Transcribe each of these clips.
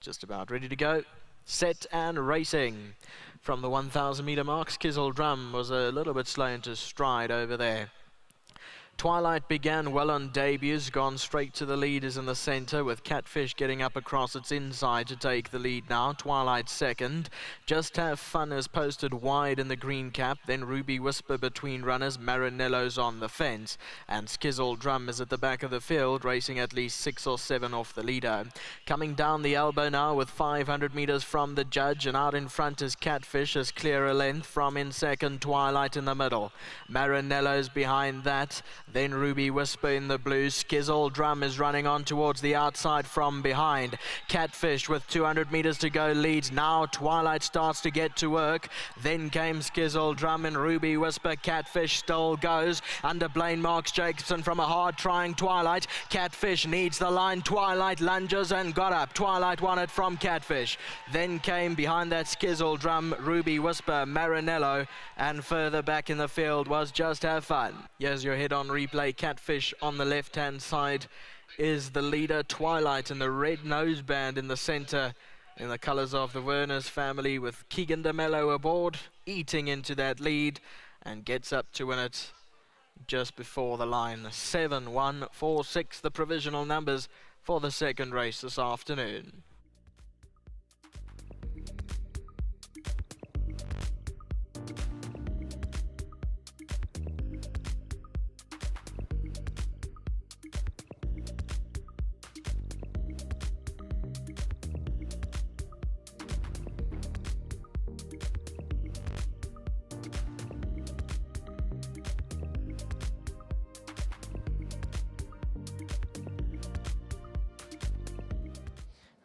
Just about ready to go. Set and racing. From the 1,000 meter mark, Skizzle Drum was a little bit slow into stride over there. Twilight began well on debuts, gone straight to the leaders in the centre, with Catfish getting up across its inside to take the lead now. Twilight second. Just Have Fun is posted wide in the green cap, then Ruby Whisper between runners. Marinello's on the fence, and Skizzle Drum is at the back of the field, racing at least 6 or 7 off the leader. Coming down the elbow now with 500 metres from the judge, and out in front is Catfish as clear a length from in second. Twilight in the middle. Marinello's behind that. Then Ruby Whisper in the blue. Skizzle Drum is running on towards the outside from behind. Catfish with 200 metres to go leads. Now Twilight starts to get to work. Then came Skizzle Drum and Ruby Whisper. Catfish still goes under Blaine Marks Jacobson from a hard trying Twilight. Catfish needs the line. Twilight lunges and got up. Twilight won it from Catfish. Then came behind that Skizzle Drum, Ruby Whisper, Marinello, and further back in the field was Just Have Fun. Here's your head on replay. Catfish on the left-hand side is the leader. Twilight in the red noseband in the centre, in the colours of the Werners family, with Keegan DeMello aboard, eating into that lead, and gets up to win it just before the line. 7-1-4-6, the provisional numbers for the second race this afternoon.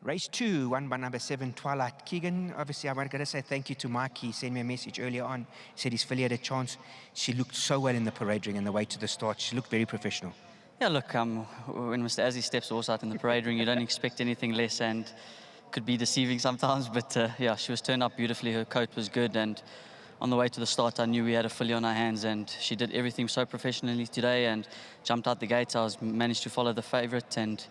Race 2, won by number 7, Twilight. Keegan, obviously I wanted to say thank you to Mike. He sent me a message earlier on. He said his filly had a chance. She looked so well in the parade ring and the way to the start. She looked very professional. Yeah, look, when Mr. Azzy steps the horse out in the parade ring, you don't expect anything less, and could be deceiving sometimes, but yeah, she was turned up beautifully. Her coat was good, and on the way to the start, I knew we had a filly on our hands, and she did everything so professionally today and jumped out the gates. Managed to follow the favourite, and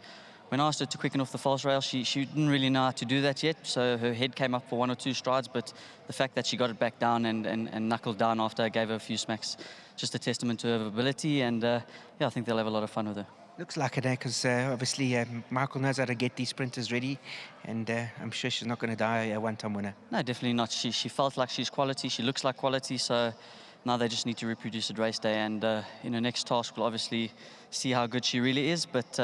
when I asked her to quicken off the false rail, she didn't really know how to do that yet, so her head came up for 1 or 2 strides, but the fact that she got it back down and knuckled down after I gave her a few smacks, just a testament to her ability, and yeah, I think they'll have a lot of fun with her. Looks like it, because obviously Michael knows how to get these sprinters ready, and I'm sure she's not going to die a one-time winner. No, definitely not. She felt like she's quality, she looks like quality, so now they just need to reproduce it race day, and in her next task we'll obviously see how good she really is, but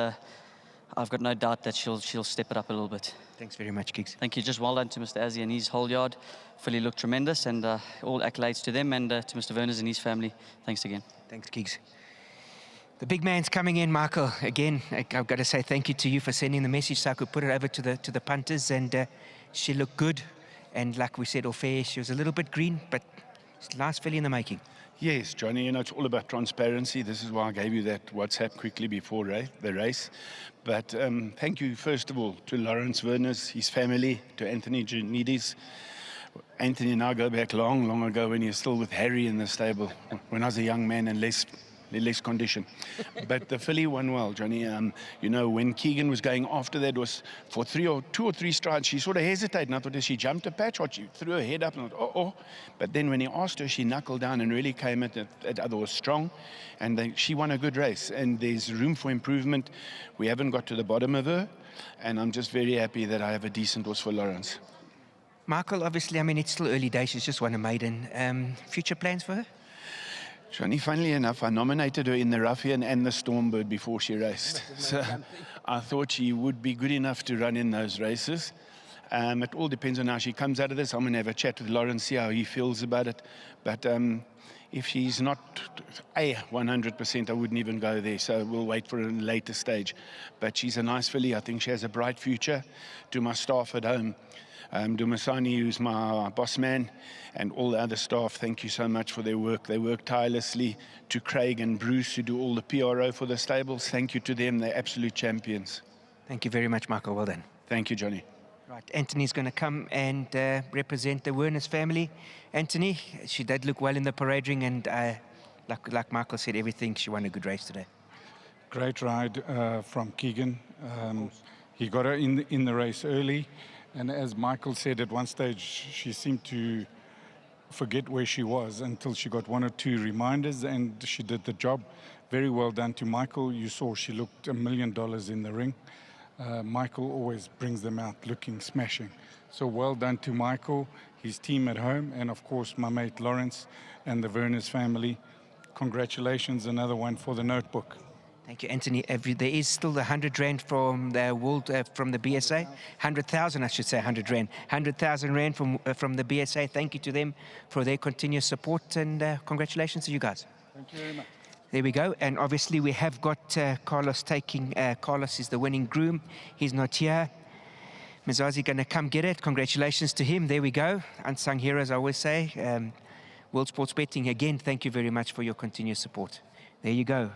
I've got no doubt that she'll step it up a little bit. Thanks very much, Giggs. Thank you. Just well done to Mr. Azzy and his whole yard. Filly looked tremendous, and all accolades to them, and to Mr. Werners and his family. Thanks again. Thanks, Giggs. The big man's coming in, Michael. Again, I've got to say thank you to you for sending the message so I could put it over to the punters, and she looked good. And like we said off air, she was a little bit green, but last filly in the making. Yes, Johnny, you know, it's all about transparency. This is why I gave you that WhatsApp quickly before the race. But thank you, first of all, to Lawrence Werners, his family, to Anthony Janidis. Anthony and I go back long ago when he was still with Harry in the stable, when I was a young man and less condition. But the filly won well, Johnny. You know, when Keegan was going after that, was for 2 or 3 strides, she sort of hesitated, and I thought, has she jumped a patch, or she threw her head up, and I thought, oh. But then when he asked her, she knuckled down and really came at it. It was strong, and she won a good race, and there's room for improvement. We haven't got to the bottom of her, and I'm just very happy that I have a decent horse for Lawrence. Michael, obviously, I mean, it's still early days. She's just won a maiden. Future plans for her? Johnny, funnily enough, I nominated her in the Ruffian and the Stormbird before she raced. So I thought she would be good enough to run in those races. It all depends on how she comes out of this. I'm going to have a chat with Lawrence, see how he feels about it. But if she's not 100%, I wouldn't even go there. So we'll wait for a later stage. But she's a nice filly. I think she has a bright future. To my staff at home, Dumasani, who's my boss man, and all the other staff, thank you so much for their work. They work tirelessly. To Craig and Bruce, who do all the PRO for the stables, thank you to them. They're absolute champions. Thank you very much, Michael. Well done. Thank you, Johnny. Right, Anthony's going to come and represent the Werners family. Anthony, she did look well in the parade ring, and like Michael said, everything, she won a good race today. Great ride from Keegan. He got her in the race early, And as Michael said, at one stage, she seemed to forget where she was until she got 1 or 2 reminders, and she did the job. Very well done to Michael. You saw she looked $1 million in the ring. Michael always brings them out looking smashing. So well done to Michael, his team at home, and of course my mate Lawrence and the Verners family. Congratulations, another one for the notebook. Thank you, Anthony. There is still the 100 Rand from the world, from the BSA. 100,000, I should say, 100 Rand. 100,000 Rand from the BSA. Thank you to them for their continuous support, and congratulations to you guys. Thank you very much. There we go. And obviously we have got Carlos taking, Carlos is the winning groom. He's not here. Mzazi going to come get it. Congratulations to him. There we go. Unsung heroes, I always say. World Sports Betting, again, thank you very much for your continuous support. There you go.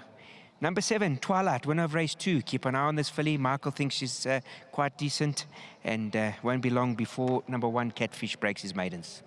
Number 7, Twilight, winner of race 2. Keep an eye on this filly. Michael thinks she's quite decent, and won't be long before number 1, Catfish, breaks his maidens.